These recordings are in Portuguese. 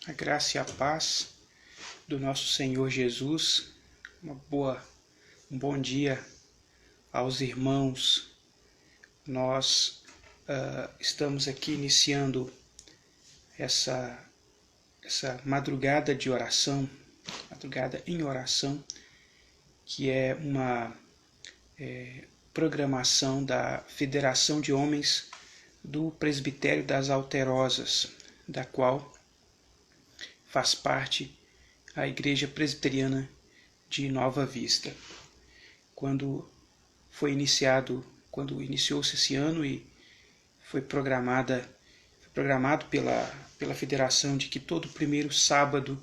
A graça e a paz do nosso Senhor Jesus, um bom dia aos irmãos. Nós estamos aqui iniciando essa madrugada de oração, madrugada em oração, que é uma programação da Federação de Homens do Presbitério das Alterosas, da qual faz parte a Igreja Presbiteriana de Nova Vista. Quando iniciou-se esse ano e foi programado pela Federação de que todo primeiro sábado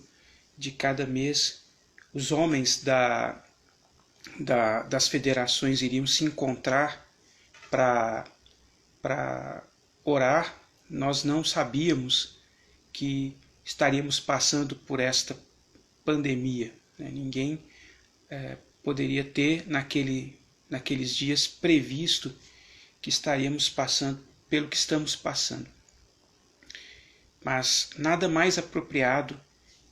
de cada mês os homens das federações iriam se encontrar para orar, nós não sabíamos que estaríamos passando por esta pandemia. Ninguém poderia ter naqueles dias previsto que estaríamos passando pelo que estamos passando. Mas nada mais apropriado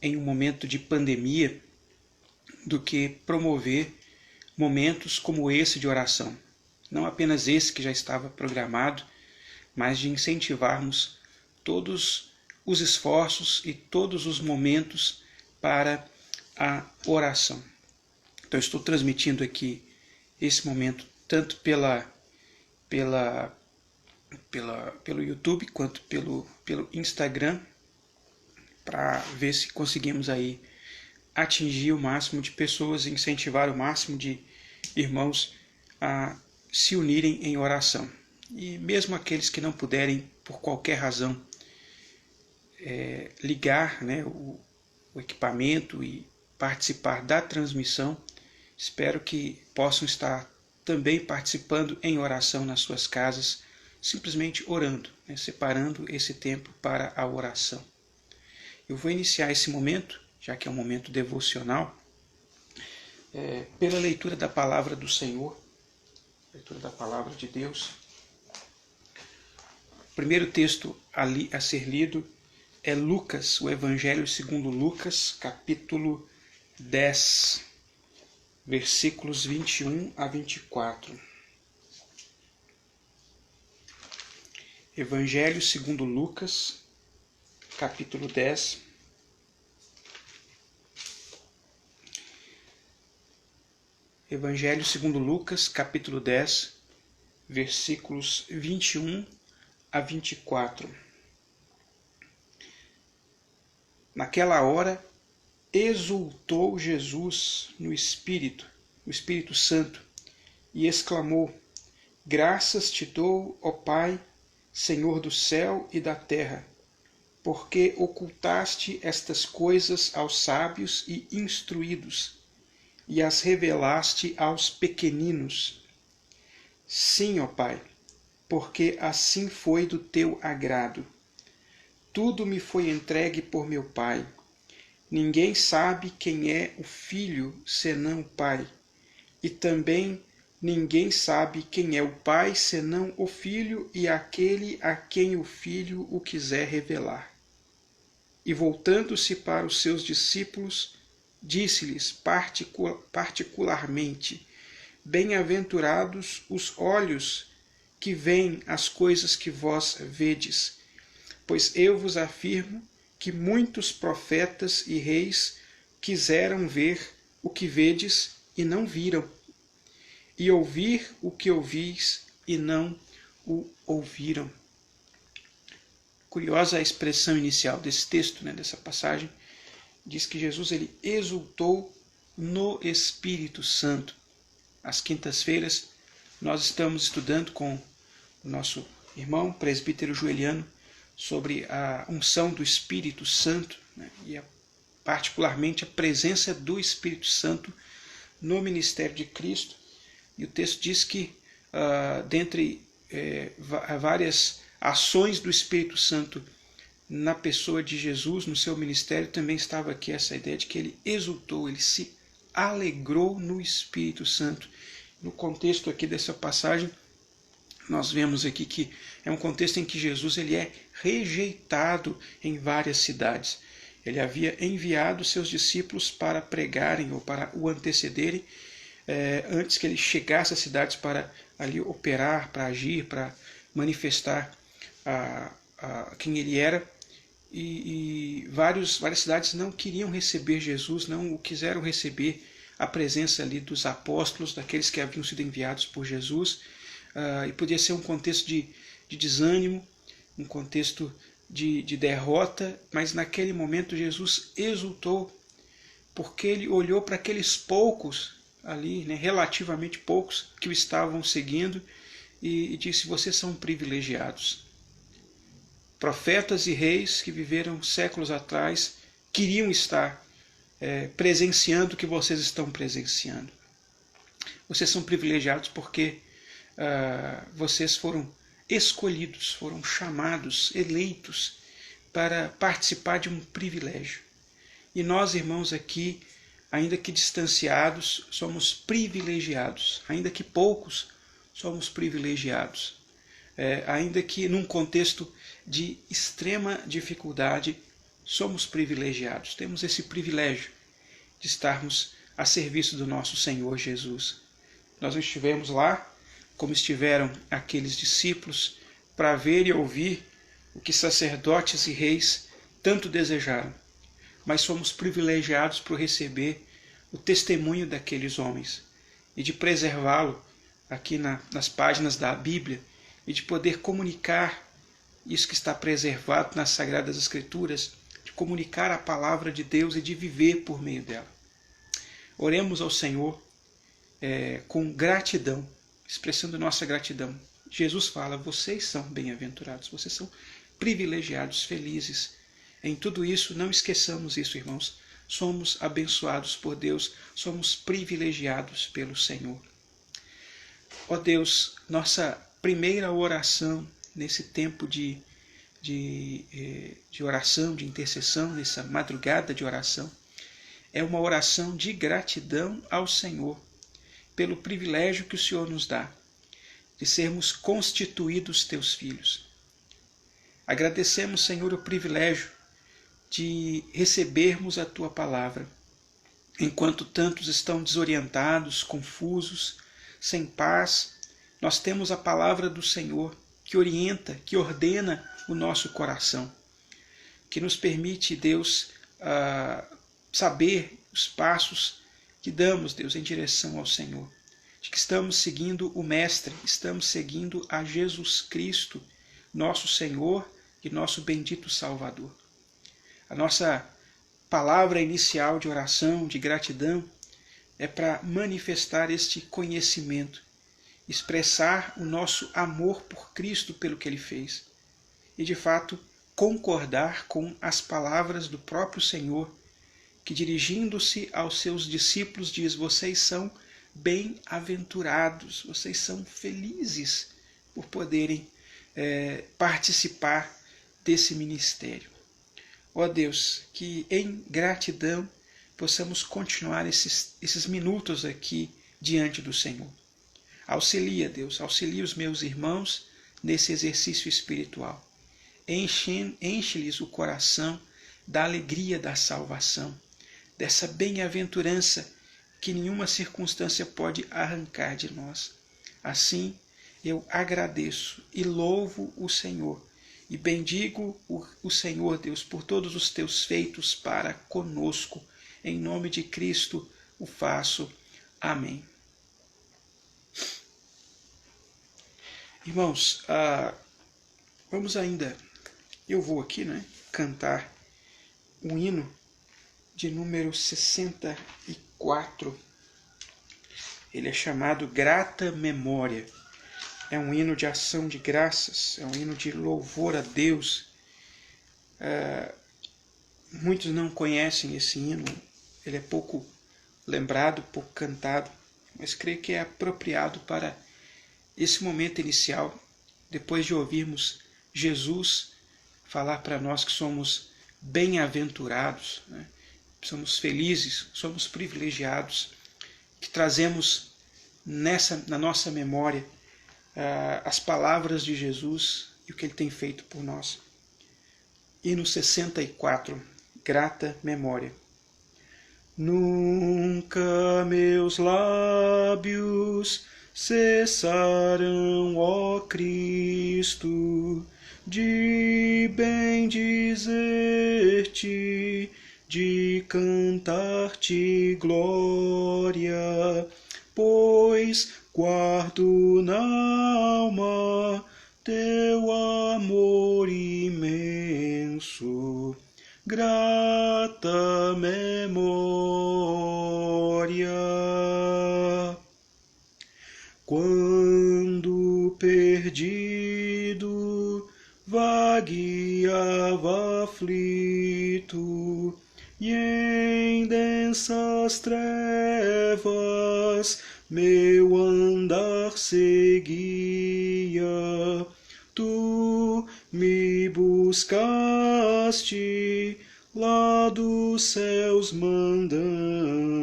em um momento de pandemia do que promover momentos como esse de oração. Não apenas esse que já estava programado, mas de incentivarmos todos os esforços e todos os momentos para a oração. Então, estou transmitindo aqui esse momento tanto pelo YouTube quanto pelo Instagram, para ver se conseguimos aí atingir o máximo de pessoas e incentivar o máximo de irmãos a se unirem em oração. E mesmo aqueles que não puderem, por qualquer razão, ligar o equipamento e participar da transmissão, espero que possam estar também participando em oração nas suas casas, simplesmente orando, separando esse tempo para a oração. Eu vou iniciar esse momento, já que é um momento devocional, pela leitura da palavra do Senhor, leitura da palavra de Deus. O primeiro texto a ser lido é Lucas, o Evangelho segundo Lucas, capítulo 10, versículos 21 a 24. Evangelho segundo Lucas, capítulo 10, Evangelho segundo Lucas, capítulo 10, versículos 21 a 24. Naquela hora, exultou Jesus no Espírito Santo, e exclamou: Graças te dou, ó Pai, Senhor do céu e da terra, porque ocultaste estas coisas aos sábios e instruídos, e as revelaste aos pequeninos. Sim, ó Pai, porque assim foi do teu agrado. Tudo me foi entregue por meu Pai. Ninguém sabe quem é o Filho, senão o Pai. E também ninguém sabe quem é o Pai, senão o Filho e aquele a quem o Filho o quiser revelar. E voltando-se para os seus discípulos, disse-lhes particularmente: Bem-aventurados os olhos que veem as coisas que vós vedes, pois eu vos afirmo que muitos profetas e reis quiseram ver o que vedes e não viram, e ouvir o que ouvis e não o ouviram. Curiosa a expressão inicial desse texto, dessa passagem. Diz que Jesus ele exultou no Espírito Santo. Às quintas-feiras nós estamos estudando com o nosso irmão presbítero Joeliano sobre a unção do Espírito Santo, e particularmente a presença do Espírito Santo no ministério de Cristo. E o texto diz que dentre várias ações do Espírito Santo na pessoa de Jesus, no seu ministério, também estava aqui essa ideia de que ele exultou, ele se alegrou no Espírito Santo. No contexto aqui dessa passagem, nós vemos aqui que é um contexto em que Jesus ele é rejeitado em várias cidades. Ele havia enviado seus discípulos para pregarem ou para o antecederem, antes que ele chegasse às cidades para ali operar, para agir, para manifestar quem ele era. E várias cidades não queriam receber Jesus, não o quiseram receber, a presença ali dos apóstolos, daqueles que haviam sido enviados por Jesus. E podia ser um contexto de desânimo, um contexto de derrota, mas naquele momento Jesus exultou, porque ele olhou para aqueles poucos ali, relativamente poucos, que o estavam seguindo, e disse: vocês são privilegiados. Profetas e reis que viveram séculos atrás queriam estar presenciando o que vocês estão presenciando. Vocês são privilegiados porque vocês foram escolhidos, foram chamados, eleitos para participar de um privilégio. E nós, irmãos, aqui, ainda que distanciados, somos privilegiados. Ainda que poucos, somos privilegiados. Ainda que num contexto de extrema dificuldade, somos privilegiados. Temos esse privilégio de estarmos a serviço do nosso Senhor Jesus. Nós não estivemos lá como estiveram aqueles discípulos para ver e ouvir o que sacerdotes e reis tanto desejaram, mas somos privilegiados por receber o testemunho daqueles homens e de preservá-lo aqui nas páginas da Bíblia e de poder comunicar isso que está preservado nas Sagradas Escrituras, de comunicar a palavra de Deus e de viver por meio dela. Oremos ao Senhor com gratidão, expressando nossa gratidão. Jesus fala: vocês são bem-aventurados, vocês são privilegiados, felizes. Em tudo isso, não esqueçamos isso, irmãos. Somos abençoados por Deus, somos privilegiados pelo Senhor. Ó Deus, nossa primeira oração nesse tempo de oração, de intercessão, nessa madrugada de oração, é uma oração de gratidão ao Senhor pelo privilégio que o Senhor nos dá de sermos constituídos teus filhos. Agradecemos, Senhor, o privilégio de recebermos a tua palavra, enquanto tantos estão desorientados, confusos, sem paz. Nós temos a palavra do Senhor que orienta, que ordena o nosso coração, que nos permite, Deus, saber os passos que damos, Deus, em direção ao Senhor, de que estamos seguindo o Mestre, estamos seguindo a Jesus Cristo, nosso Senhor e nosso bendito Salvador. A nossa palavra inicial de oração, de gratidão, é para manifestar este conhecimento, expressar o nosso amor por Cristo pelo que Ele fez. E, de fato, concordar com as palavras do próprio Senhor, que dirigindo-se aos seus discípulos diz: vocês são bem-aventurados, vocês são felizes por poderem participar desse ministério. Ó Deus, que em gratidão possamos continuar esses minutos aqui diante do Senhor. Auxilia, Deus, auxilia os meus irmãos nesse exercício espiritual. Enche-lhes o coração da alegria da salvação, dessa bem-aventurança que nenhuma circunstância pode arrancar de nós. Assim, eu agradeço e louvo o Senhor e bendigo o Senhor, Deus, por todos os teus feitos para conosco. Em nome de Cristo o faço. Amém. Irmãos, vamos ainda, eu vou aqui, cantar o hino de número 64. Ele é chamado Grata Memória. É um hino de ação de graças, é um hino de louvor a Deus. Muitos não conhecem esse hino, ele é pouco lembrado, pouco cantado, mas creio que é apropriado para esse momento inicial, depois de ouvirmos Jesus falar para nós que somos bem-aventurados, somos felizes, somos privilegiados, que trazemos na nossa memória as palavras de Jesus e o que ele tem feito por nós. Hino 64, Grata Memória. Nunca meus lábios cessarão, ó Cristo, de bendizer-te, de cantar-te glória, pois guardo na alma teu amor imenso, grata memória. Quando perdido vagueava aflito e em densas trevas meu andar seguia, tu me buscaste lá dos céus mandando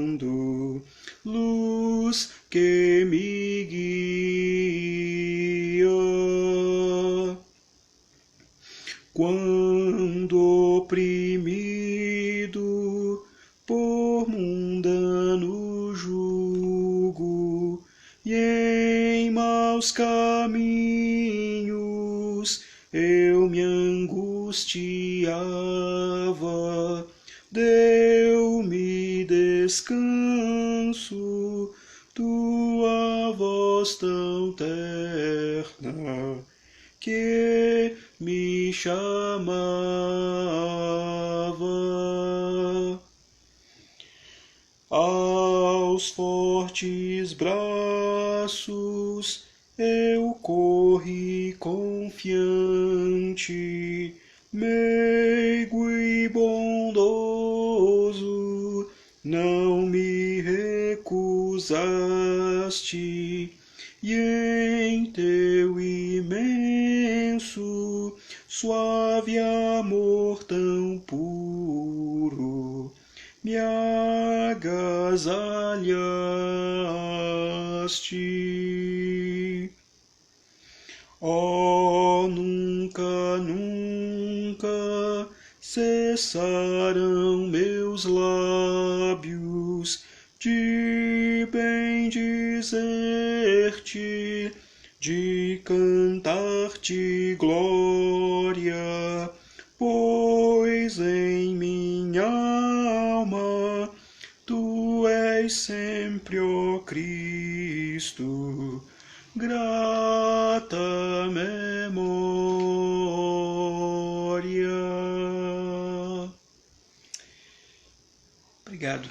luz que me guia. Quando oprimido por mundano jugo e em maus caminhos eu me angustiava, deu-me descanso tua voz tão terna que me chamava. Aos fortes braços eu corri confiante, meigo e bondoso, não me recusaste, e em teu imenso, suave amor tão puro, me agasalhaste. Oh, nunca, nunca cessarão meus lábios de bendizer-te, de cantar-te glória, pois em minha alma tu és sempre, ó Cristo, grata memória. Obrigado,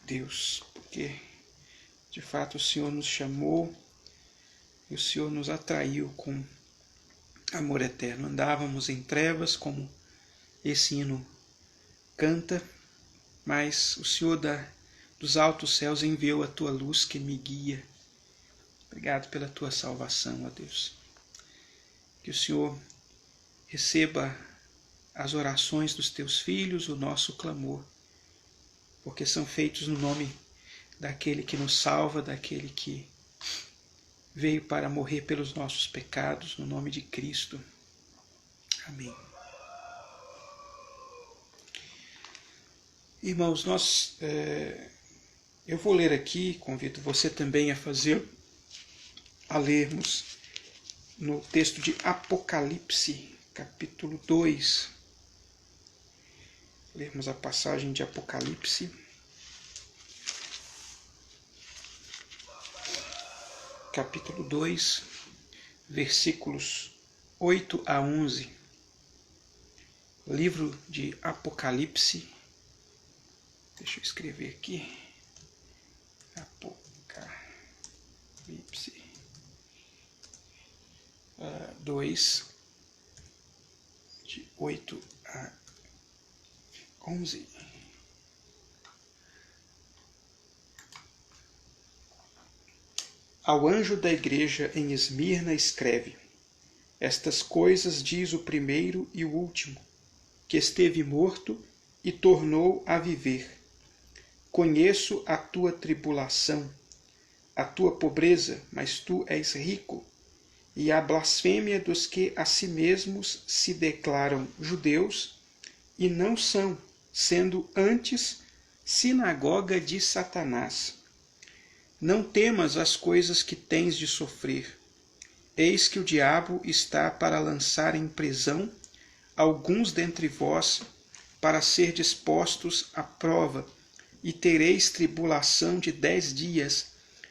Deus, porque de fato o Senhor nos chamou e o Senhor nos atraiu com amor eterno. Andávamos em trevas, como esse hino canta, mas o Senhor dos altos céus enviou a tua luz que me guia. Obrigado pela tua salvação, ó Deus. Que o Senhor receba as orações dos teus filhos, o nosso clamor, porque são feitos no nome daquele que nos salva, daquele que veio para morrer pelos nossos pecados, no nome de Cristo. Amém. Irmãos, eu vou ler aqui, convido você também a lermos no texto de Apocalipse, capítulo 2. Lermos a passagem de Apocalipse. Capítulo 2, versículos 8 a 11. Livro de Apocalipse. Deixa eu escrever aqui. Apocalipse 2, de 8 a 11. Ao anjo da igreja em Esmirna escreve: estas coisas diz o primeiro e o último, que esteve morto e tornou a viver. Conheço a tua tribulação, a tua pobreza, mas tu és rico, e a blasfêmia dos que a si mesmos se declaram judeus e não são, sendo antes sinagoga de Satanás. Não temas as coisas que tens de sofrer. Eis que o diabo está para lançar em prisão alguns dentre vós, para ser dispostos à prova, e tereis tribulação de 10 dias.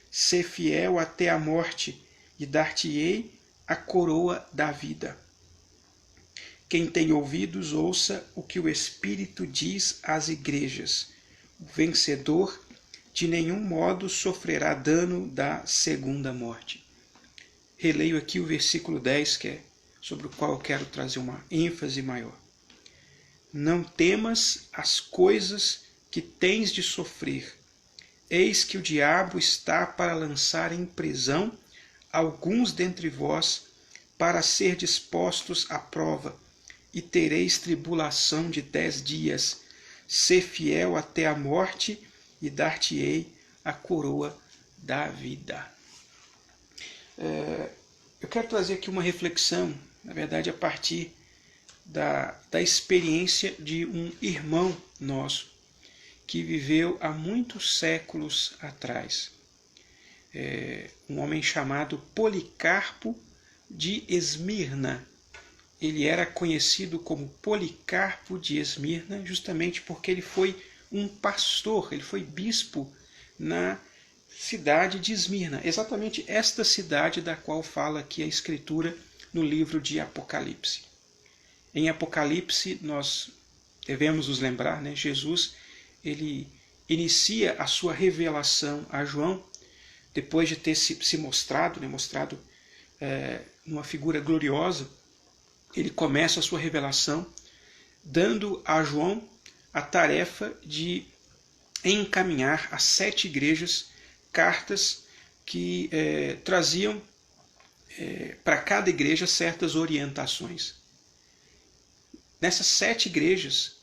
Sê fiel até a morte, e dar-te-ei a coroa da vida. Quem tem ouvidos, ouça o que o Espírito diz às igrejas. O vencedor de nenhum modo sofrerá dano da segunda morte. Releio aqui o versículo 10, que é sobre o qual eu quero trazer uma ênfase maior. Não temas as coisas que tens de sofrer. Eis que o diabo está para lançar em prisão alguns dentre vós, para ser dispostos à prova, e tereis tribulação de 10 dias. Sê fiel até a morte, e dar-te-ei a coroa da vida. Eu quero trazer aqui uma reflexão, na verdade, a partir da experiência de um irmão nosso, que viveu há muitos séculos atrás. Um homem chamado Policarpo de Esmirna. Ele era conhecido como Policarpo de Esmirna justamente porque ele foi um pastor, ele foi bispo na cidade de Esmirna, exatamente esta cidade da qual fala aqui a Escritura no livro de Apocalipse. Em Apocalipse nós devemos nos lembrar, Jesus ele inicia a sua revelação a João, depois de ter se mostrado numa figura gloriosa. Ele começa a sua revelação dando a João a tarefa de encaminhar às 7 igrejas cartas que traziam para cada igreja certas orientações. Nessas 7 igrejas,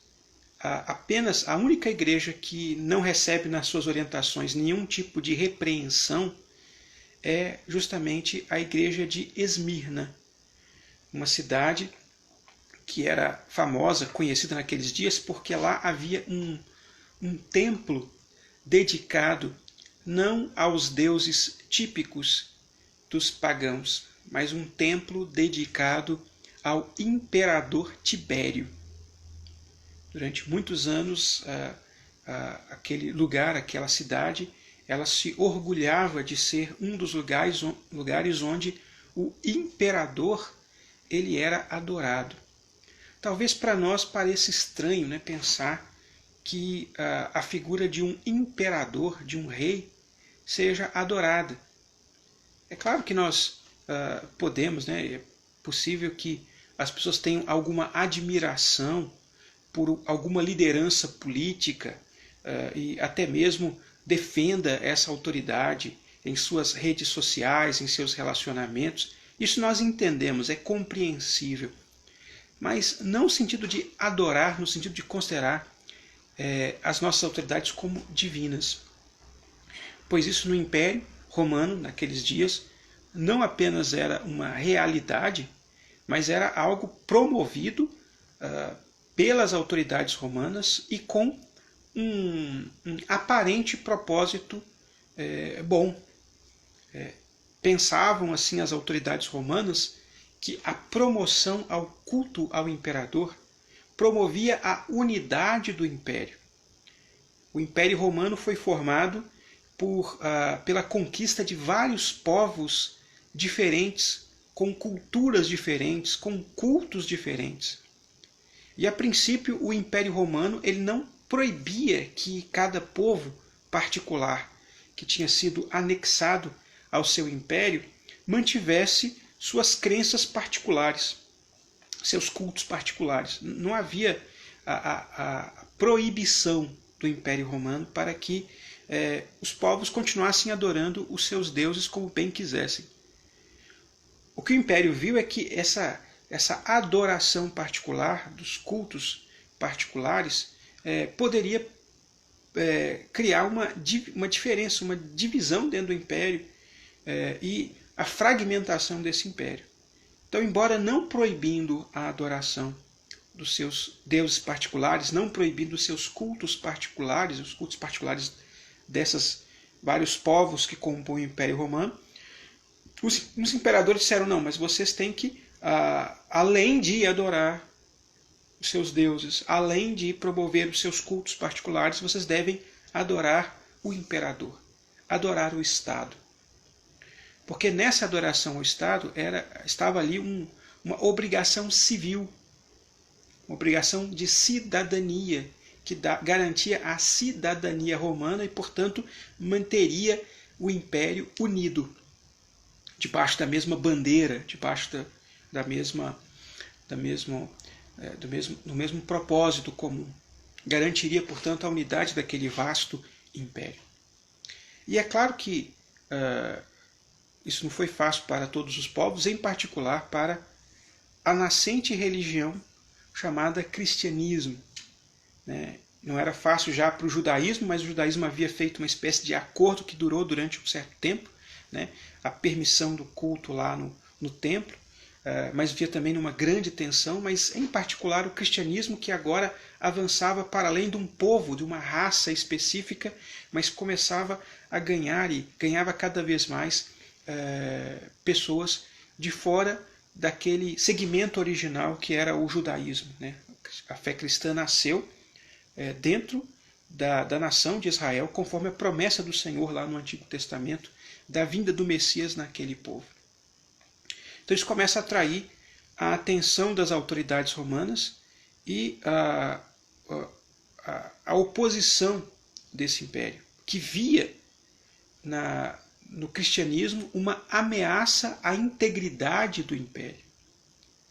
apenas a única igreja que não recebe nas suas orientações nenhum tipo de repreensão é justamente a igreja de Esmirna, uma cidade que era famosa, conhecida naqueles dias, porque lá havia um templo dedicado não aos deuses típicos dos pagãos, mas um templo dedicado ao imperador Tibério. Durante muitos anos, aquele lugar, aquela cidade, ela se orgulhava de ser um dos lugares onde o imperador ele era adorado. Talvez para nós pareça estranho, pensar que a figura de um imperador, de um rei, seja adorada. É claro que nós podemos, é possível que as pessoas tenham alguma admiração por alguma liderança política e até mesmo defenda essa autoridade em suas redes sociais, em seus relacionamentos. Isso nós entendemos, é compreensível. Mas não no sentido de adorar, no sentido de considerar as nossas autoridades como divinas. Pois isso no Império Romano, naqueles dias, não apenas era uma realidade, mas era algo promovido pelas autoridades romanas e com um aparente propósito bom. Pensavam assim as autoridades romanas que a promoção ao culto ao imperador promovia a unidade do império. O Império Romano foi formado pela conquista de vários povos diferentes, com culturas diferentes, com cultos diferentes. E a princípio o Império Romano ele não proibia que cada povo particular que tinha sido anexado ao seu império mantivesse suas crenças particulares, seus cultos particulares. Não havia a proibição do Império Romano para que os povos continuassem adorando os seus deuses como bem quisessem. O que o Império viu é que essa adoração particular, dos cultos particulares, poderia criar uma diferença, uma divisão dentro do Império e a fragmentação desse Império. Então, embora não proibindo a adoração dos seus deuses particulares, não proibindo os seus cultos particulares, os cultos particulares desses vários povos que compõem o Império Romano, os imperadores disseram, não, mas vocês têm que, além de adorar os seus deuses, além de promover os seus cultos particulares, vocês devem adorar o imperador, adorar o Estado. Porque nessa adoração ao Estado estava ali uma obrigação civil, uma obrigação de cidadania, que garantia a cidadania romana e, portanto, manteria o Império unido, debaixo da mesma bandeira, debaixo do mesmo propósito comum. Garantiria, portanto, a unidade daquele vasto império. E é claro que isso não foi fácil para todos os povos, em particular para a nascente religião chamada cristianismo. Não era fácil já para o judaísmo, mas o judaísmo havia feito uma espécie de acordo que durou durante um certo tempo, a permissão do culto lá no templo, mas havia também uma grande tensão, mas em particular o cristianismo, que agora avançava para além de um povo, de uma raça específica, mas começava a ganhar e ganhava cada vez mais pessoas de fora daquele segmento original que era o judaísmo. A fé cristã nasceu dentro da nação de Israel, conforme a promessa do Senhor lá no Antigo Testamento, da vinda do Messias naquele povo. Então isso começa a atrair a atenção das autoridades romanas e a oposição desse império, que via no cristianismo uma ameaça à integridade do império.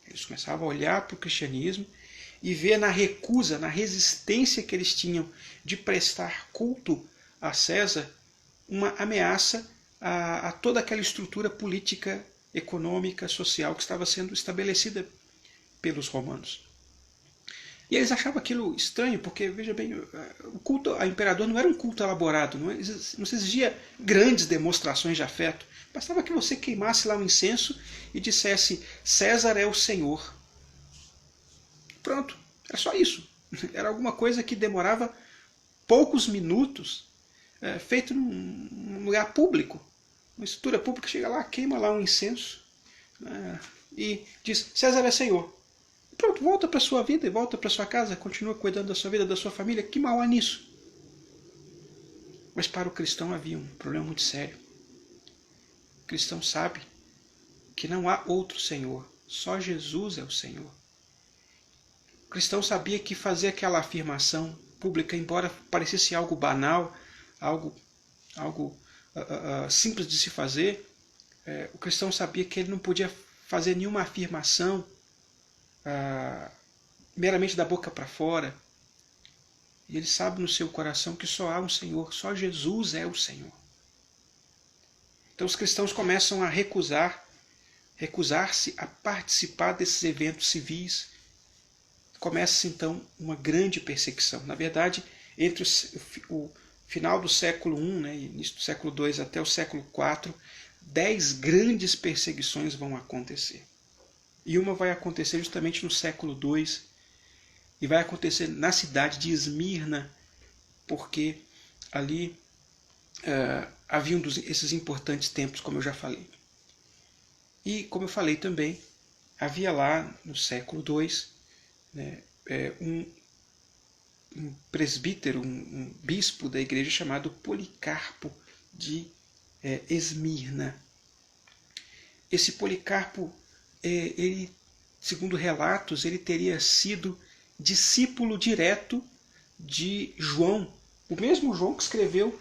Eles começavam a olhar para o cristianismo e ver na recusa, na resistência que eles tinham de prestar culto a César, uma ameaça a toda aquela estrutura política, econômica, social que estava sendo estabelecida pelos romanos. E eles achavam aquilo estranho, porque, veja bem, o culto ao imperador não era um culto elaborado, não se exigia grandes demonstrações de afeto. Bastava que você queimasse lá um incenso e dissesse, César é o Senhor. Pronto, era só isso. Era alguma coisa que demorava poucos minutos, feito num lugar público. Uma estrutura pública chega lá, queima lá um incenso e diz, César é Senhor. Pronto, volta para a sua vida e volta para a sua casa, continua cuidando da sua vida, da sua família. Que mal há nisso? Mas para o cristão havia um problema muito sério. O cristão sabe que não há outro Senhor, só Jesus é o Senhor. O cristão sabia que fazer aquela afirmação pública, embora parecesse algo banal, algo simples de se fazer, o cristão sabia que ele não podia fazer nenhuma afirmação meramente da boca para fora. E ele sabe no seu coração que só há um Senhor, só Jesus é o Senhor. Então os cristãos começam a recusar-se a participar desses eventos civis. Começa então uma grande perseguição. Na verdade, entre o final do século I, né, início do século II até o século IV, 10 grandes perseguições vão acontecer. E uma vai acontecer justamente no século II, e vai acontecer na cidade de Esmirna, porque ali haviam esses importantes templos, como eu já falei. E, como eu falei também, havia lá no século II, né, um presbítero, um bispo da igreja chamado Policarpo de Esmirna. Esse Policarpo, ele, segundo relatos, ele teria sido discípulo direto de João, o mesmo João que escreveu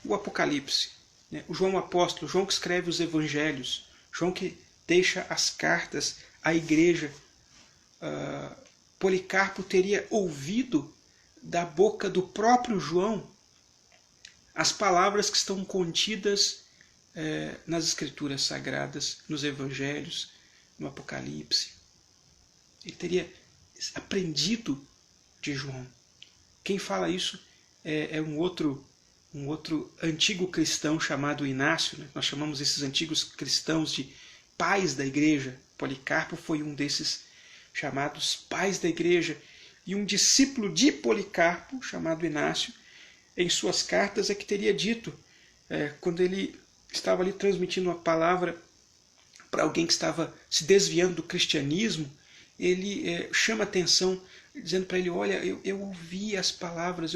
o Apocalipse, né? O João apóstolo, João que escreve os evangelhos, João que deixa as cartas à igreja. Policarpo teria ouvido da boca do próprio João as palavras que estão contidas nas escrituras sagradas, nos evangelhos, no Apocalipse. Ele teria aprendido de João. Quem fala isso é um outro antigo cristão chamado Inácio, né? Nós chamamos esses antigos cristãos de pais da igreja. Policarpo foi um desses chamados pais da igreja. E um discípulo de Policarpo, chamado Inácio, em suas cartas é que teria dito, quando ele estava ali transmitindo uma palavra para alguém que estava se desviando do cristianismo, ele chama atenção, dizendo para ele, olha, eu ouvi as palavras,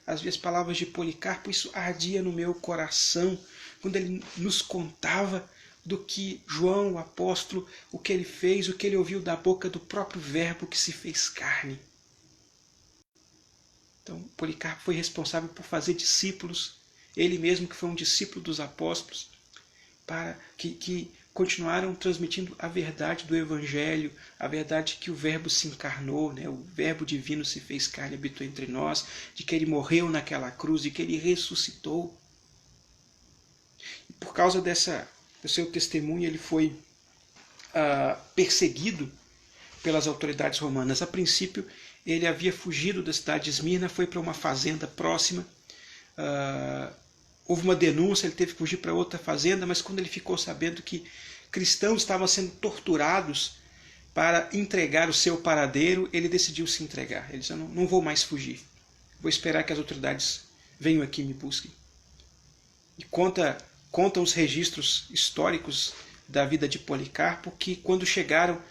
as palavras de Policarpo, isso ardia no meu coração, quando ele nos contava do que João, o apóstolo, o que ele fez, o que ele ouviu da boca do próprio Verbo que se fez carne. Então, Policarpo foi responsável por fazer discípulos, ele mesmo que foi um discípulo dos apóstolos, para que continuaram transmitindo a verdade do Evangelho, a verdade que o Verbo se encarnou, né? O Verbo divino se fez carne e habitou entre nós, de que ele morreu naquela cruz, de que ele ressuscitou. E por causa do seu testemunho, ele foi perseguido pelas autoridades romanas. A princípio, ele havia fugido da cidade de Esmirna, foi para uma fazenda próxima. Houve uma denúncia, ele teve que fugir para outra fazenda, mas quando ele ficou sabendo que cristãos estavam sendo torturados para entregar o seu paradeiro, ele decidiu se entregar. Ele disse, não vou mais fugir, vou esperar que as autoridades venham aqui e me busquem. E contam os registros históricos da vida de Policarpo que quando chegaram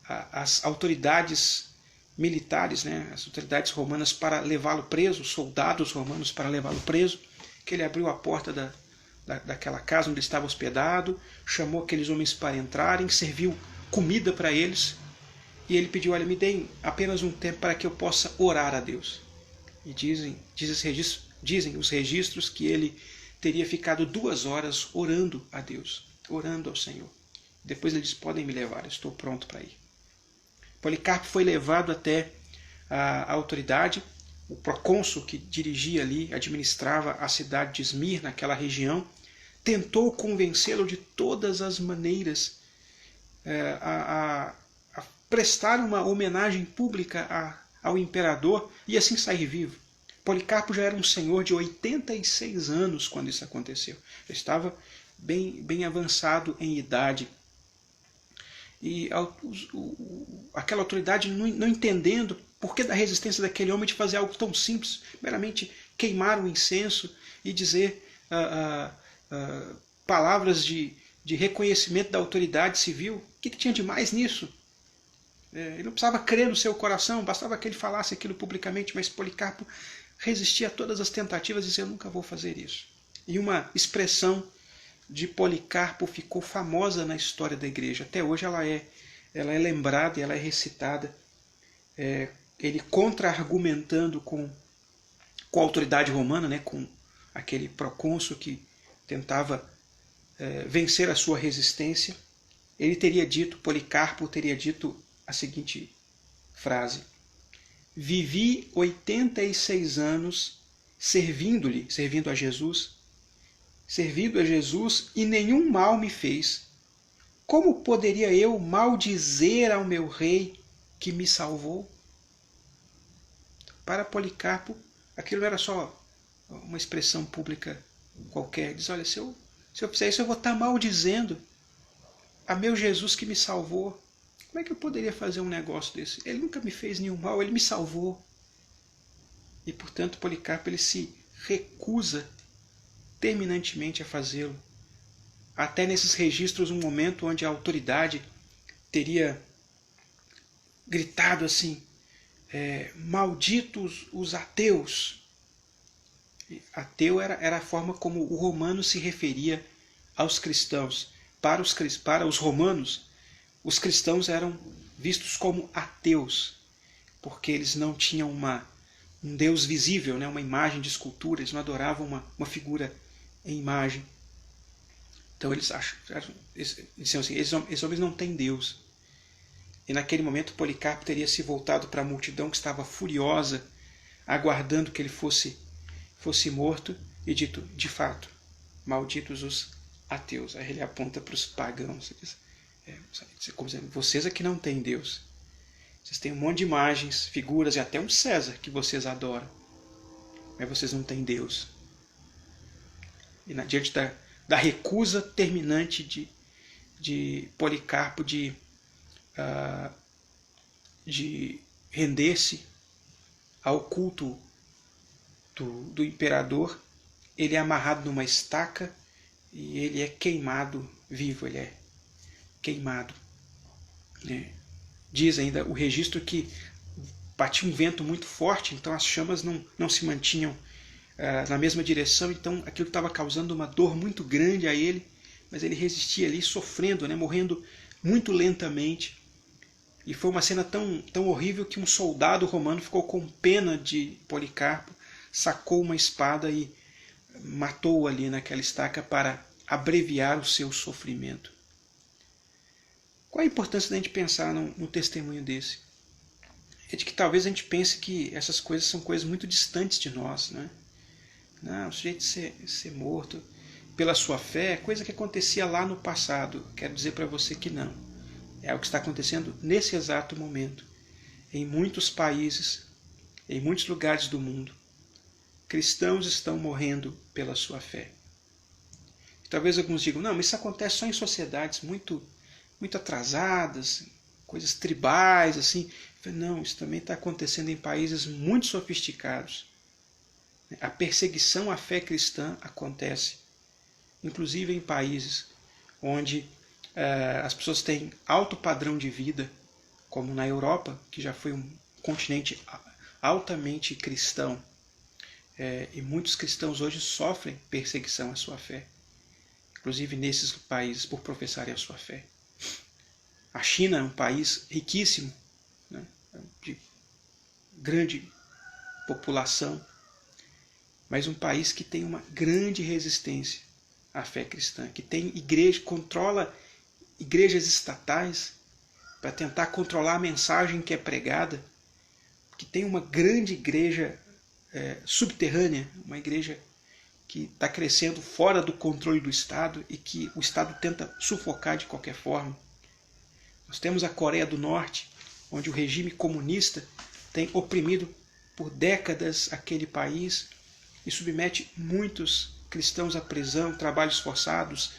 as autoridades militares, né, as autoridades romanas para levá-lo preso, soldados romanos para levá-lo preso, que ele abriu a porta daquela casa onde ele estava hospedado, chamou aqueles homens para entrarem, serviu comida para eles, e ele pediu, olha, me deem apenas um tempo para que eu possa orar a Deus. E dizem os registros que ele teria ficado 2 horas orando a Deus, orando ao Senhor. Depois ele disse, podem me levar, eu estou pronto para ir. Policarpo foi levado até a autoridade, o procônsul que dirigia ali, administrava a cidade de Esmirna, naquela região, tentou convencê-lo de todas as maneiras a prestar uma homenagem pública ao imperador e assim sair vivo. Policarpo já era um senhor de 86 anos quando isso aconteceu. Já estava bem avançado em idade. E aquela autoridade não entendendo por que da resistência daquele homem de fazer algo tão simples, meramente queimar um incenso e dizer palavras de reconhecimento da autoridade civil. O que tinha de mais nisso? Ele não precisava crer no seu coração, bastava que ele falasse aquilo publicamente, mas Policarpo resistia a todas as tentativas e dizia, eu nunca vou fazer isso. E uma expressão de Policarpo ficou famosa na história da igreja. Até hoje ela é lembrada e ela é recitada. Ele contra-argumentando com a autoridade romana, né, com aquele procônsul que tentava vencer a sua resistência. Policarpo teria dito a seguinte frase, vivi 86 anos servindo-lhe, servindo a Jesus, e nenhum mal me fez. Como poderia eu maldizer ao meu rei que me salvou? Para Policarpo, aquilo não era só uma expressão pública qualquer. Diz, olha, se eu fizer isso, eu vou estar maldizendo a meu Jesus que me salvou. Como é que eu poderia fazer um negócio desse? Ele nunca me fez nenhum mal, ele me salvou. E, portanto, Policarpo ele se recusa terminantemente a fazê-lo. Até nesses registros, um momento onde a autoridade teria gritado assim, malditos os ateus. E ateu era a forma como o romano se referia aos cristãos. Para os romanos, os cristãos eram vistos como ateus, porque eles não tinham um Deus visível, né, uma imagem de escultura, eles não adoravam uma figura em imagem. Então eles diziam assim, esses homens não têm Deus. E naquele momento Policarpo teria se voltado para a multidão que estava furiosa, aguardando que ele fosse morto, e dito, de fato, malditos os ateus. Aí ele aponta para os pagãos. Como dizendo, vocês aqui não têm Deus. Vocês têm um monte de imagens, figuras e até um César que vocês adoram. Mas vocês não têm Deus. E diante da recusa terminante de Policarpo de render-se ao culto do imperador, ele é amarrado numa estaca e ele é queimado vivo, ele é queimado. Diz ainda o registro que batia um vento muito forte, então as chamas não se mantinham na mesma direção, então aquilo estava causando uma dor muito grande a ele, mas ele resistia ali, sofrendo, morrendo muito lentamente. E foi uma cena tão horrível que um soldado romano ficou com pena de Policarpo, sacou uma espada e matou-o ali naquela estaca para abreviar o seu sofrimento. Qual a importância da gente pensar num testemunho desse? É de que talvez a gente pense que essas coisas são coisas muito distantes de nós, né? Não, o sujeito ser morto pela sua fé é coisa que acontecia lá no passado. Quero dizer para você que não. É o que está acontecendo nesse exato momento. Em muitos países, em muitos lugares do mundo, cristãos estão morrendo pela sua fé. E talvez alguns digam, não, mas isso acontece só em sociedades muito atrasadas, coisas tribais, assim. Não, isso também está acontecendo em países muito sofisticados. A perseguição à fé cristã acontece, inclusive em países onde as pessoas têm alto padrão de vida, como na Europa, que já foi um continente altamente cristão. E muitos cristãos hoje sofrem perseguição à sua fé, inclusive nesses países, por professarem a sua fé. A China é um país riquíssimo, né, de grande população, mas um país que tem uma grande resistência à fé cristã, que tem igreja, controla igrejas estatais para tentar controlar a mensagem que é pregada, que tem uma grande igreja subterrânea, uma igreja que está crescendo fora do controle do Estado e que o Estado tenta sufocar de qualquer forma. Nós temos a Coreia do Norte, onde o regime comunista tem oprimido por décadas aquele país e submete muitos cristãos à prisão, trabalhos forçados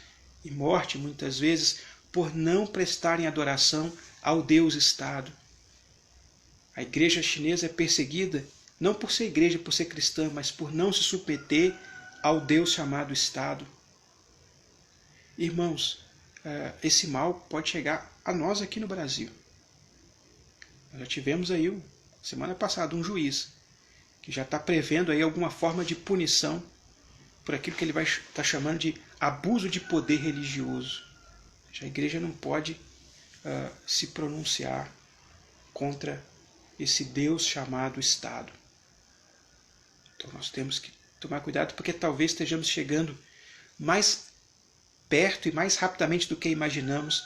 e morte, muitas vezes, por não prestarem adoração ao Deus Estado. A igreja chinesa é perseguida não por ser igreja, por ser cristã, mas por não se submeter ao Deus chamado Estado. Irmãos, esse mal pode chegar a nós aqui no Brasil. Nós já tivemos aí, semana passada, um juiz que já está prevendo aí alguma forma de punição por aquilo que ele vai estar chamando de abuso de poder religioso. A igreja não pode se pronunciar contra esse Deus chamado Estado. Então nós temos que tomar cuidado, porque talvez estejamos chegando mais perto e mais rapidamente do que imaginamos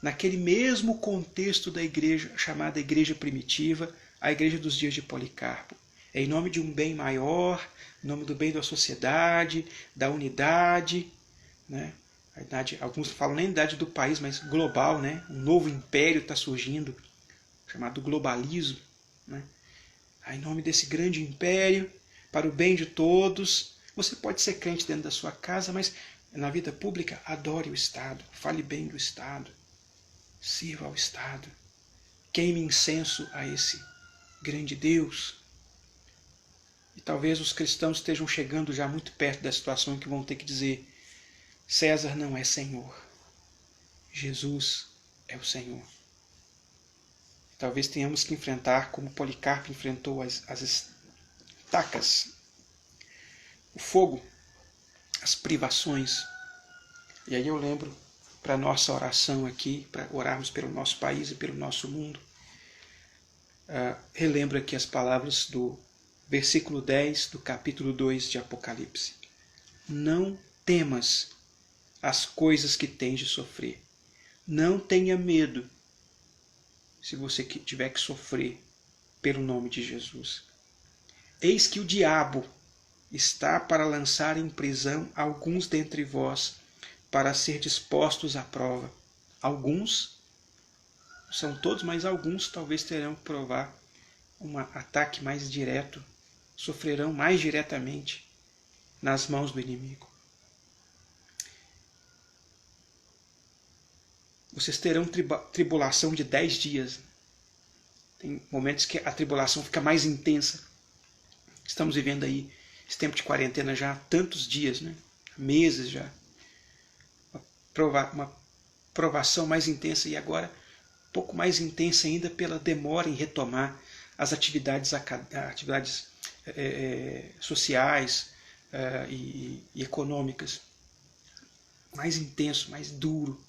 naquele mesmo contexto da igreja chamada igreja primitiva, a igreja dos dias de Policarpo. É em nome de um bem maior, em nome do bem da sociedade, da unidade, né? Alguns falam nem unidade do país, mas global, né? Um novo império está surgindo, chamado globalismo, né? Em nome desse grande império, para o bem de todos. Você pode ser crente dentro da sua casa, mas na vida pública, adore o Estado, fale bem do Estado, sirva ao Estado, queime incenso a esse grande Deus. E talvez os cristãos estejam chegando já muito perto da situação em que vão ter que dizer: César não é Senhor, Jesus é o Senhor. Talvez tenhamos que enfrentar, como Policarpo enfrentou as estacas, o fogo, as privações. E aí eu lembro, para a nossa oração aqui, para orarmos pelo nosso país e pelo nosso mundo, relembro aqui as palavras do versículo 10 do capítulo 2 de Apocalipse. Não temas as coisas que tens de sofrer. Não tenha medo se você tiver que sofrer pelo nome de Jesus. Eis que o diabo está para lançar em prisão alguns dentre vós, para ser dispostos à prova. Alguns, não são todos, mas alguns talvez terão que provar um ataque mais direto, sofrerão mais diretamente nas mãos do inimigo. Vocês terão tribulação de 10 dias. Tem momentos que a tribulação fica mais intensa. Estamos vivendo aí esse tempo de quarentena já há tantos dias, né? Meses já. Uma provação mais intensa e agora um pouco mais intensa ainda pela demora em retomar as atividades sociais e econômicas. Mais intenso, mais duro.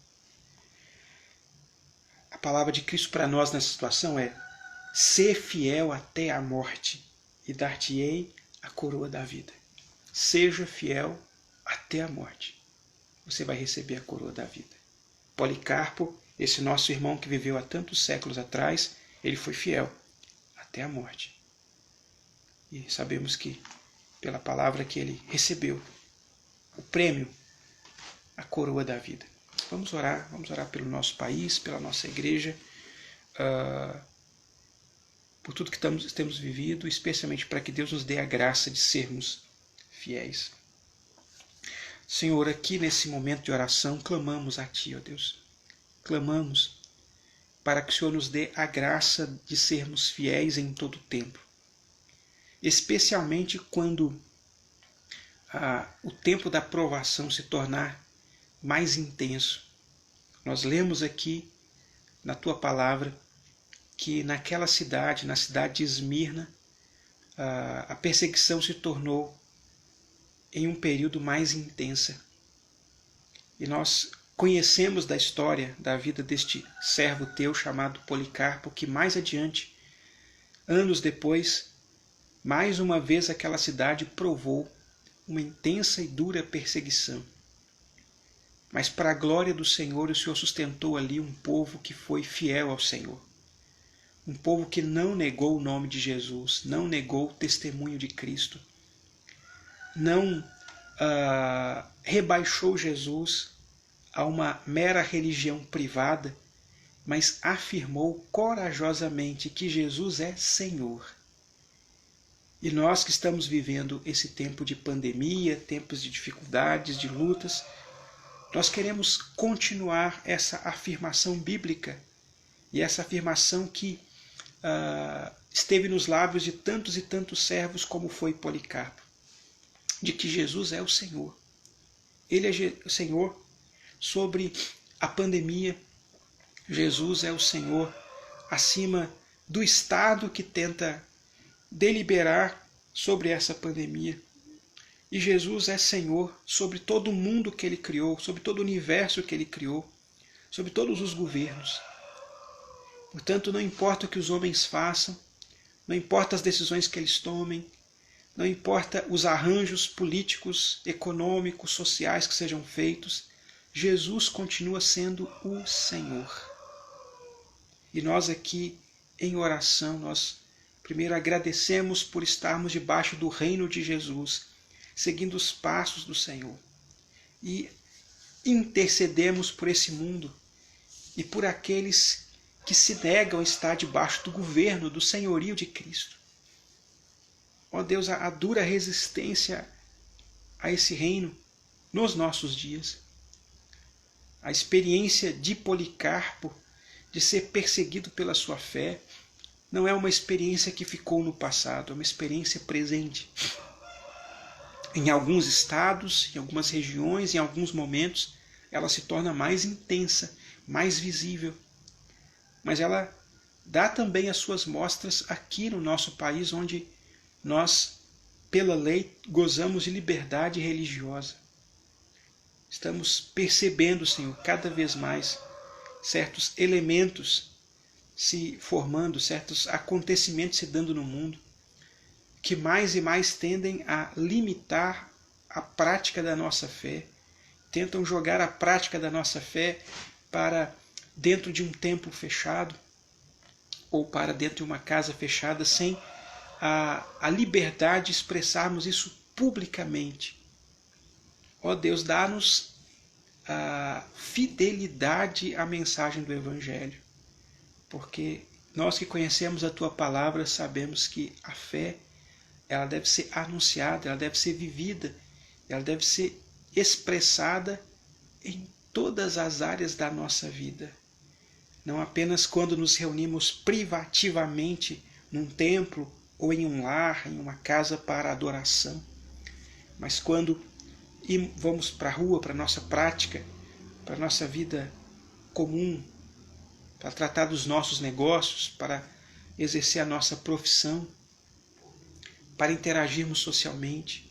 A palavra de Cristo para nós nessa situação é: ser fiel até a morte e dar-te-ei a coroa da vida. Seja fiel até a morte. Você vai receber a coroa da vida. Policarpo, esse nosso irmão que viveu há tantos séculos atrás, ele foi fiel até a morte. E sabemos que, pela palavra que ele recebeu, o prêmio, a coroa da vida. Vamos orar pelo nosso país, pela nossa igreja, por tudo que temos vivido, especialmente para que Deus nos dê a graça de sermos fiéis. Senhor, aqui nesse momento de oração, clamamos a Ti, ó Deus. Clamamos para que o Senhor nos dê a graça de sermos fiéis em todo o tempo. Especialmente quando o tempo da provação se tornar mais intenso. Nós lemos aqui na Tua palavra que naquela cidade, na cidade de Esmirna, a perseguição se tornou em um período mais intensa. E nós conhecemos da história, da vida deste servo Teu chamado Policarpo, que mais adiante, anos depois, mais uma vez aquela cidade provou uma intensa e dura perseguição. Mas para a glória do Senhor, o Senhor sustentou ali um povo que foi fiel ao Senhor. Um povo que não negou o nome de Jesus, não negou o testemunho de Cristo, não rebaixou Jesus a uma mera religião privada, mas afirmou corajosamente que Jesus é Senhor. E nós que estamos vivendo esse tempo de pandemia, tempos de dificuldades, de lutas, nós queremos continuar essa afirmação bíblica e essa afirmação que esteve nos lábios de tantos e tantos servos como foi Policarpo, de que Jesus é o Senhor. Ele é o Senhor sobre a pandemia. Jesus é o Senhor acima do Estado que tenta deliberar sobre essa pandemia. E Jesus é Senhor sobre todo o mundo que Ele criou, sobre todo o universo que Ele criou, sobre todos os governos. Portanto, não importa o que os homens façam, não importa as decisões que eles tomem, não importa os arranjos políticos, econômicos, sociais que sejam feitos, Jesus continua sendo o Senhor. E nós aqui, em oração, nós Primeiro, agradecemos por estarmos debaixo do reino de Jesus, seguindo os passos do Senhor. E intercedemos por esse mundo e por aqueles que se negam a estar debaixo do governo, do senhorio de Cristo. Ó Deus, a dura resistência a esse reino nos nossos dias. A experiência de Policarpo, de ser perseguido pela sua fé, não é uma experiência que ficou no passado, é uma experiência presente. Em alguns estados, em algumas regiões, em alguns momentos, ela se torna mais intensa, mais visível. Mas ela dá também as suas mostras aqui no nosso país, onde nós, pela lei, gozamos de liberdade religiosa. Estamos percebendo, Senhor, cada vez mais certos elementos se formando, certos acontecimentos se dando no mundo, que mais e mais tendem a limitar a prática da nossa fé, tentam jogar a prática da nossa fé para dentro de um templo fechado ou para dentro de uma casa fechada, sem a liberdade de expressarmos isso publicamente. Ó Deus, dá-nos a fidelidade à mensagem do Evangelho, porque nós que conhecemos a Tua Palavra sabemos que a fé, ela deve ser anunciada, ela deve ser vivida, ela deve ser expressada em todas as áreas da nossa vida. Não apenas quando nos reunimos privativamente num templo ou em um lar, em uma casa para adoração, mas quando vamos para a rua, para a nossa prática, para a nossa vida comum, para tratar dos nossos negócios, para exercer a nossa profissão, para interagirmos socialmente.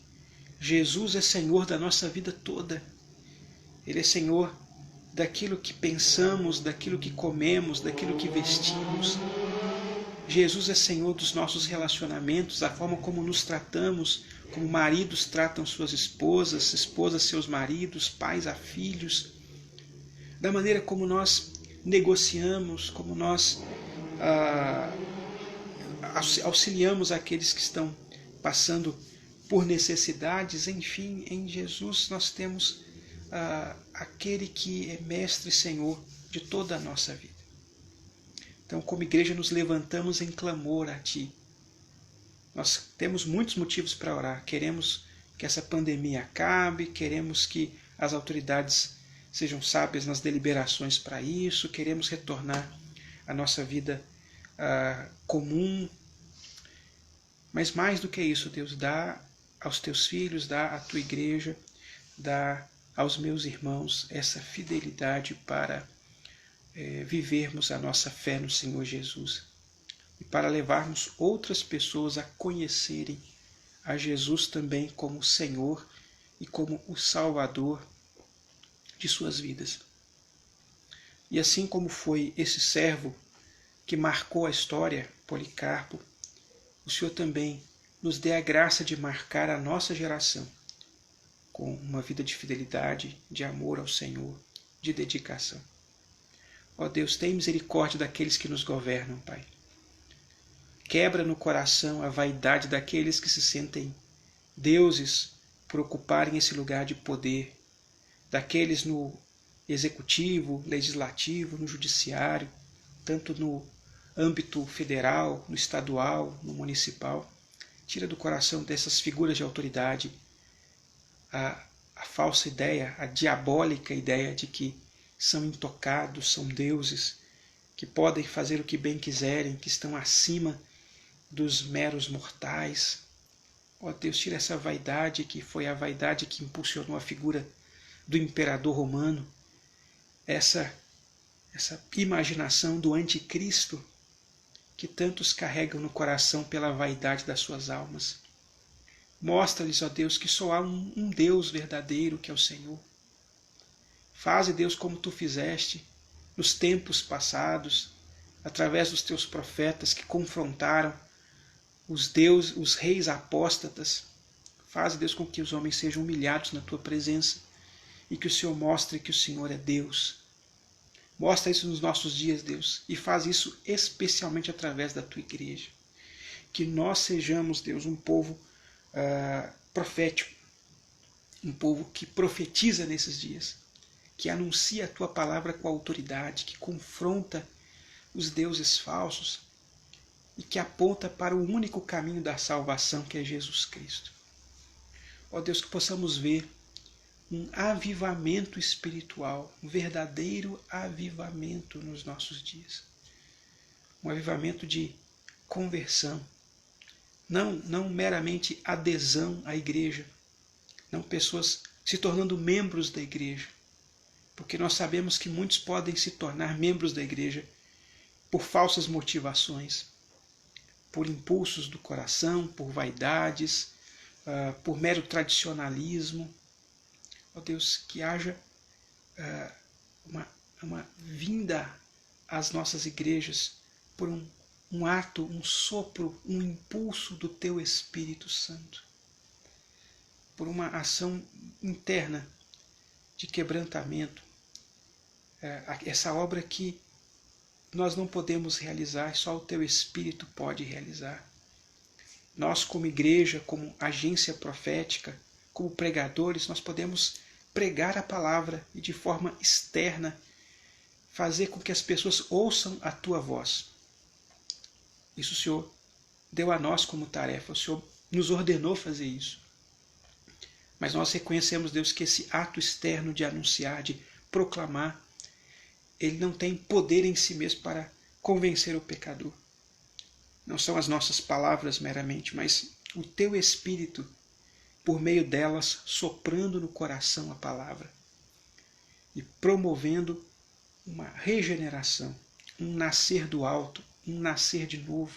Jesus é Senhor da nossa vida toda. Ele é Senhor daquilo que pensamos, daquilo que comemos, daquilo que vestimos. Jesus é Senhor dos nossos relacionamentos, da forma como nos tratamos, como maridos tratam suas esposas, esposas seus maridos, pais a filhos, da maneira como nós negociamos, como nós auxiliamos aqueles que estão passando por necessidades. Enfim, em Jesus nós temos aquele que é Mestre e Senhor de toda a nossa vida. Então, como igreja, nos levantamos em clamor a Ti. Nós temos muitos motivos para orar. Queremos que essa pandemia acabe, queremos que as autoridades sejam sábias nas deliberações para isso, queremos retornar à nossa vida comum. Mas mais do que isso, Deus, dá aos Teus filhos, dá à Tua igreja, dá aos meus irmãos essa fidelidade para vivermos a nossa fé no Senhor Jesus e para levarmos outras pessoas a conhecerem a Jesus também como Senhor e como o Salvador de suas vidas. E assim como foi esse servo que marcou a história, Policarpo, o Senhor também nos dê a graça de marcar a nossa geração com uma vida de fidelidade, de amor ao Senhor, de dedicação. Ó Deus, tem misericórdia daqueles que nos governam, Pai. Quebra no coração a vaidade daqueles que se sentem deuses por ocuparem esse lugar de poder, daqueles no executivo, legislativo, no judiciário, tanto no âmbito federal, no estadual, no municipal. Tira do coração dessas figuras de autoridade a falsa ideia, a diabólica ideia de que são intocados, são deuses, que podem fazer o que bem quiserem, que estão acima dos meros mortais. Ó Deus, tira essa vaidade, que foi a vaidade que impulsionou a figura do imperador romano, essa imaginação do anticristo que tantos carregam no coração pela vaidade das suas almas. Mostra-lhes, ó Deus, que só há um Deus verdadeiro, que é o Senhor. Faze, Deus, como Tu fizeste nos tempos passados, através dos Teus profetas que confrontaram os reis apóstatas. Faze, Deus, com que os homens sejam humilhados na Tua presença e que o Senhor mostre que o Senhor é Deus. Mostra isso nos nossos dias, Deus, e faz isso especialmente através da Tua igreja. que nós sejamos, Deus, um povo profético, um povo que profetiza nesses dias, que anuncia a tua palavra com autoridade, que confronta os deuses falsos e que aponta para o único caminho da salvação, que é Jesus Cristo. Ó Deus, que possamos ver um avivamento espiritual, um verdadeiro avivamento nos nossos dias. Um avivamento de conversão, não meramente adesão à igreja, não pessoas se tornando membros da igreja, porque nós sabemos que muitos podem se tornar membros da igreja por falsas motivações, por impulsos do coração, por vaidades, por mero tradicionalismo. Ó Deus, que haja uma vinda às nossas igrejas por um ato, um sopro, um impulso do Teu Espírito Santo, por uma ação interna de quebrantamento. Essa obra que nós não podemos realizar, só o Teu Espírito pode realizar. Nós, como igreja, como agência profética, como pregadores, nós podemos pregar a palavra e de forma externa fazer com que as pessoas ouçam a Tua voz. Isso o Senhor deu a nós como tarefa, o Senhor nos ordenou fazer isso. Mas nós reconhecemos, Deus, que esse ato externo de anunciar, de proclamar, ele não tem poder em si mesmo para convencer o pecador. Não são as nossas palavras meramente, mas o Teu Espírito, por meio delas, soprando no coração a palavra e promovendo uma regeneração, um nascer do alto, um nascer de novo.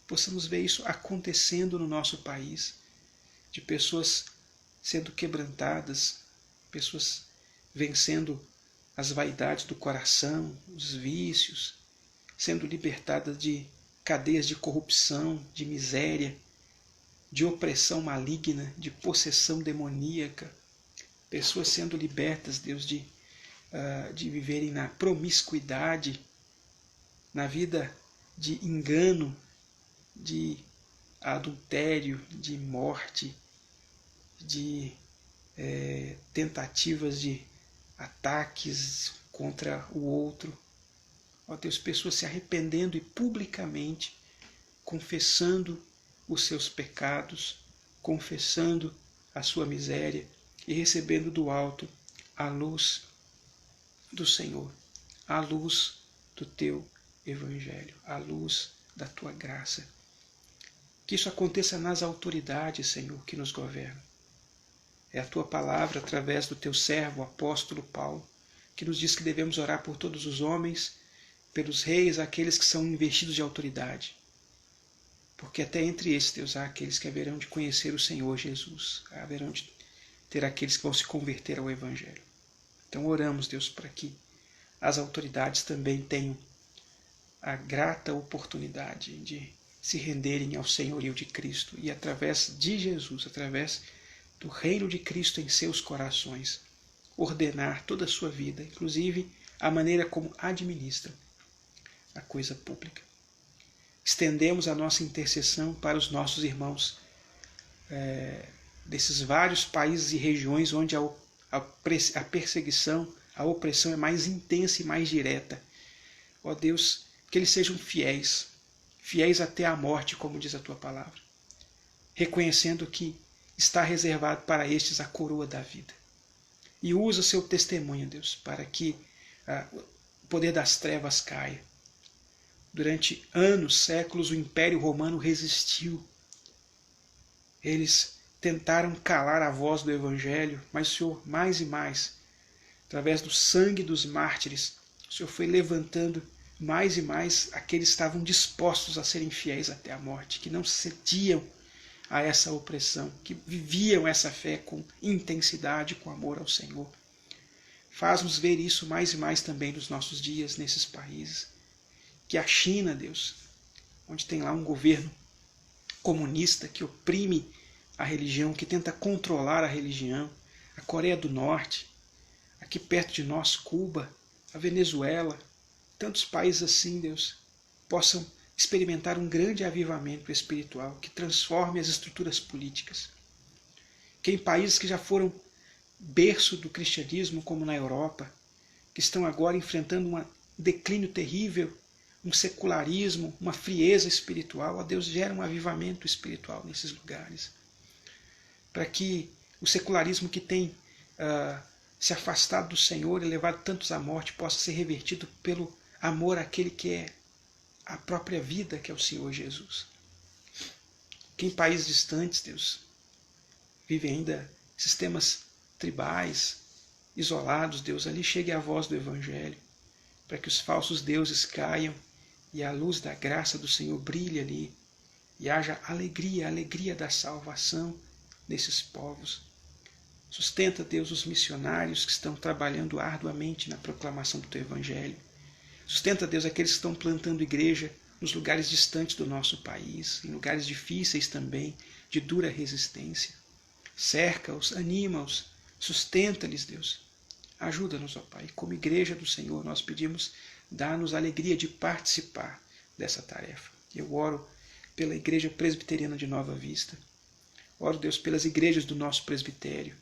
Possamos ver isso acontecendo no nosso país, de pessoas sendo quebrantadas, pessoas vencendo as vaidades do coração, os vícios, sendo libertadas de cadeias de corrupção, de miséria, de opressão maligna, de possessão demoníaca, pessoas sendo libertas, Deus, de viverem na promiscuidade, na vida de engano, de adultério, de morte, de tentativas de ataques contra o outro. Ó Deus, pessoas se arrependendo e publicamente confessando os seus pecados, confessando a sua miséria e recebendo do alto a luz do Senhor, a luz do Teu Evangelho, a luz da Tua graça. Que isso aconteça nas autoridades, Senhor, que nos governam. É a Tua palavra, através do Teu servo, o apóstolo Paulo, que nos diz que devemos orar por todos os homens, pelos reis, aqueles que são investidos de autoridade. Porque até entre esses, Deus, há aqueles que haverão de conhecer o Senhor Jesus, haverão de ter aqueles que vão se converter ao Evangelho. Então oramos, Deus, para que as autoridades também tenham a grata oportunidade de se renderem ao senhorio de Cristo e através de Jesus, através do reino de Cristo em seus corações, ordenar toda a sua vida, inclusive a maneira como administram a coisa pública. Estendemos a nossa intercessão para os nossos irmãos desses vários países e regiões onde a perseguição, a opressão é mais intensa e mais direta. Ó Deus, que eles sejam fiéis, fiéis até a morte, como diz a Tua palavra, reconhecendo que está reservado para estes a coroa da vida. E usa o seu testemunho, Deus, para que o poder das trevas caia. Durante anos, séculos, o Império Romano resistiu. Eles tentaram calar a voz do Evangelho, mas o Senhor, mais e mais, através do sangue dos mártires, o Senhor foi levantando mais e mais aqueles que estavam dispostos a serem fiéis até a morte, que não cediam a essa opressão, que viviam essa fé com intensidade, com amor ao Senhor. Faz-nos ver isso mais e mais também nos nossos dias, nesses países. Que a China, Deus, onde tem lá um governo comunista que oprime a religião, que tenta controlar a religião, a Coreia do Norte, aqui perto de nós, Cuba, a Venezuela, tantos países assim, Deus, possam experimentar um grande avivamento espiritual que transforme as estruturas políticas. Que em países que já foram berço do cristianismo, como na Europa, que estão agora enfrentando um declínio terrível, um secularismo, uma frieza espiritual, ó Deus, gera um avivamento espiritual nesses lugares. Para que o secularismo que tem se afastado do Senhor e levado tantos à morte possa ser revertido pelo amor àquele que é a própria vida, que é o Senhor Jesus. Que em países distantes, Deus, vivem ainda sistemas tribais, isolados, Deus, ali chegue a voz do Evangelho, para que os falsos deuses caiam e a luz da graça do Senhor brilhe ali, e haja alegria, a alegria da salvação nesses povos. Sustenta, Deus, os missionários que estão trabalhando arduamente na proclamação do Teu Evangelho. Sustenta, Deus, aqueles que estão plantando igreja nos lugares distantes do nosso país, em lugares difíceis também, de dura resistência. Cerca-os, anima-os, sustenta-lhes, Deus. Ajuda-nos, ó Pai. Como igreja do Senhor, nós pedimos, dá-nos a alegria de participar dessa tarefa. Eu oro pela Igreja Presbiteriana de Nova Vista. Oro, Deus, pelas igrejas do nosso presbitério,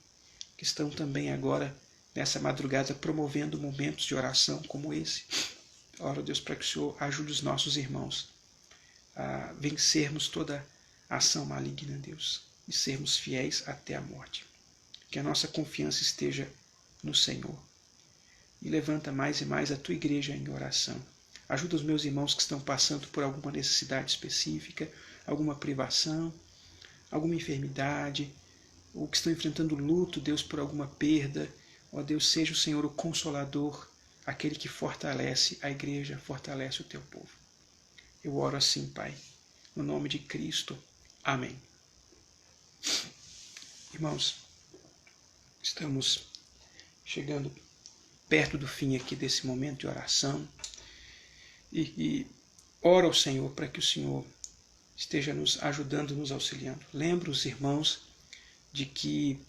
que estão também agora, nessa madrugada, promovendo momentos de oração como esse. Oro, Deus, para que o Senhor ajude os nossos irmãos a vencermos toda a ação maligna, Deus, e sermos fiéis até a morte. Que a nossa confiança esteja no Senhor. E levanta mais e mais a tua igreja em oração. Ajuda os meus irmãos que estão passando por alguma necessidade específica, alguma privação, alguma enfermidade, ou que estão enfrentando luto, Deus, por alguma perda. Ó Deus, seja o Senhor o consolador, aquele que fortalece a igreja, fortalece o teu povo. Eu oro assim, Pai, no nome de Cristo. Amém. Irmãos, estamos chegando perto do fim aqui desse momento de oração e oro ao Senhor para que o Senhor esteja nos ajudando, nos auxiliando. Lembro os irmãos de que,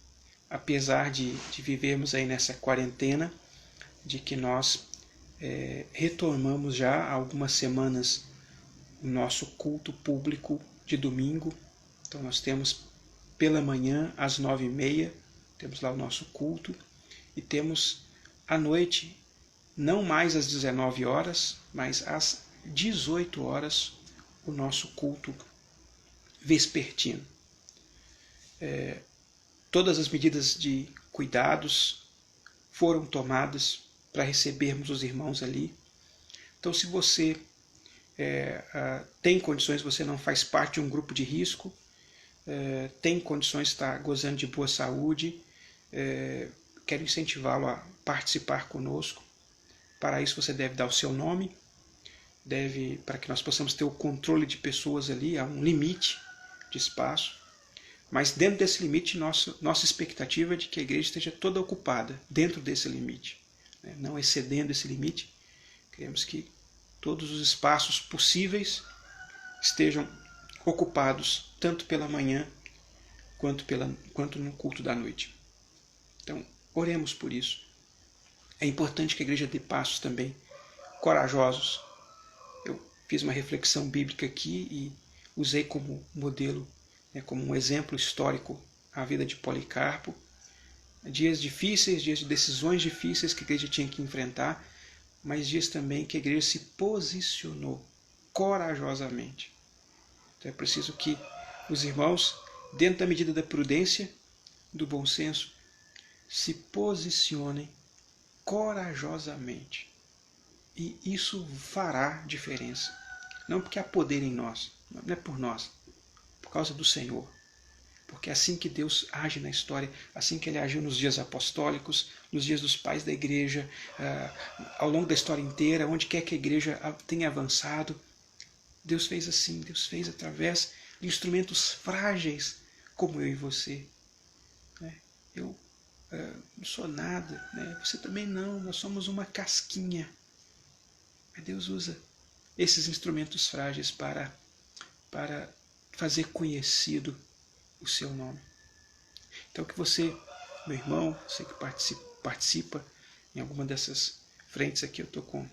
apesar de vivermos aí nessa quarentena, de que nós retomamos já há algumas semanas o nosso culto público de domingo. Então nós temos pela manhã às 9h30, temos lá o nosso culto, e temos à noite, não mais às 19 horas, mas às 18 horas, o nosso culto vespertino. Todas as medidas de cuidados foram tomadas para recebermos os irmãos ali. Então, se você tem condições, você não faz parte de um grupo de risco, tem condições de estar gozando de boa saúde, quero incentivá-lo a participar conosco. Para isso você deve dar o seu nome, para que nós possamos ter o controle de pessoas ali, há um limite de espaço. Mas dentro desse limite, nossa expectativa é de que a igreja esteja toda ocupada dentro desse limite, né? Não excedendo esse limite. Queremos que todos os espaços possíveis estejam ocupados, tanto pela manhã quanto no culto da noite. Então, oremos por isso. É importante que a igreja dê passos também corajosos. Eu fiz uma reflexão bíblica aqui e usei como modelo, como um exemplo histórico, a vida de Policarpo. Dias difíceis, dias de decisões difíceis que a igreja tinha que enfrentar, mas dias também que a igreja se posicionou corajosamente. Então é preciso que os irmãos, dentro da medida da prudência, do bom senso, se posicionem corajosamente. E isso fará diferença. Não porque há poder em nós, não é por nós, por causa do Senhor. Porque é assim que Deus age na história, assim que Ele agiu nos dias apostólicos, nos dias dos pais da igreja, ao longo da história inteira, onde quer que a igreja tenha avançado, Deus fez assim, Deus fez através de instrumentos frágeis como eu e você. Eu não sou nada, você também não, nós somos uma casquinha. Mas Deus usa esses instrumentos frágeis para fazer conhecido o seu nome. Então que você, meu irmão, você que participa em alguma dessas frentes aqui, eu estou com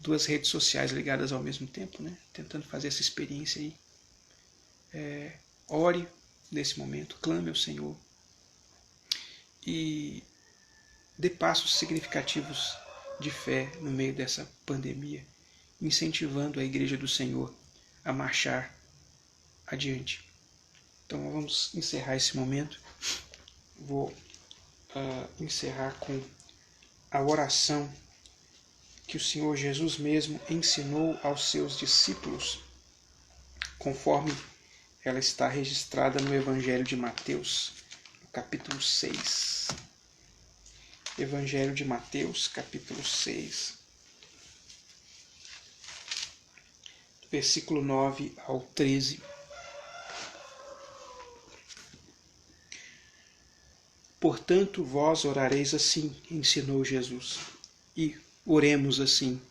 duas redes sociais ligadas ao mesmo tempo, né? Tentando fazer essa experiência aí. Ore nesse momento, clame ao Senhor e dê passos significativos de fé no meio dessa pandemia, incentivando a Igreja do Senhor a marchar adiante. Então vamos encerrar esse momento. Vou encerrar com a oração que o Senhor Jesus mesmo ensinou aos seus discípulos, conforme ela está registrada no Evangelho de Mateus, no capítulo 6. Evangelho de Mateus, capítulo 6, versículo 9 ao 13. Portanto, vós orareis assim, ensinou Jesus, e oremos assim,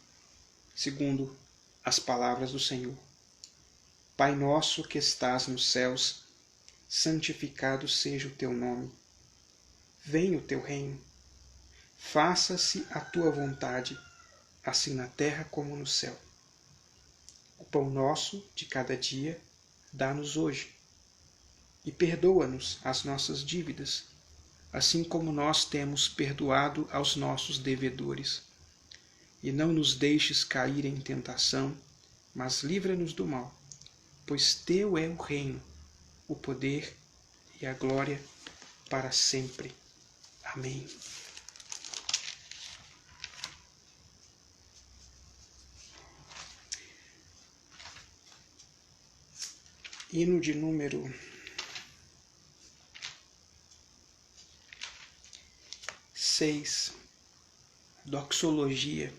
segundo as palavras do Senhor. Pai nosso que estás nos céus, santificado seja o teu nome. Venha o teu reino. Faça-se a tua vontade, assim na terra como no céu. O pão nosso de cada dia dá-nos hoje. E perdoa-nos as nossas dívidas, assim como nós temos perdoado aos nossos devedores. E não nos deixes cair em tentação, mas livra-nos do mal, pois teu é o reino, o poder e a glória para sempre. Amém. Hino de número 6, Doxologia.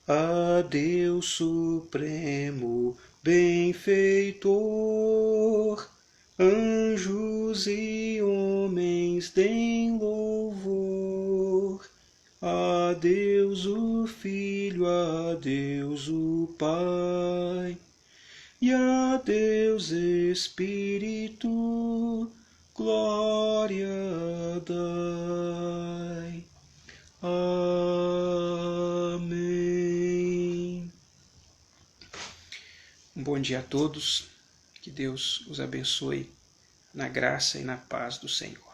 A Deus Supremo, benfeitor, anjos e homens deem louvor. A Deus o Filho, a Deus o Pai, e a Deus Espírito, glória dai. Amém. Um bom dia a todos, que Deus os abençoe na graça e na paz do Senhor.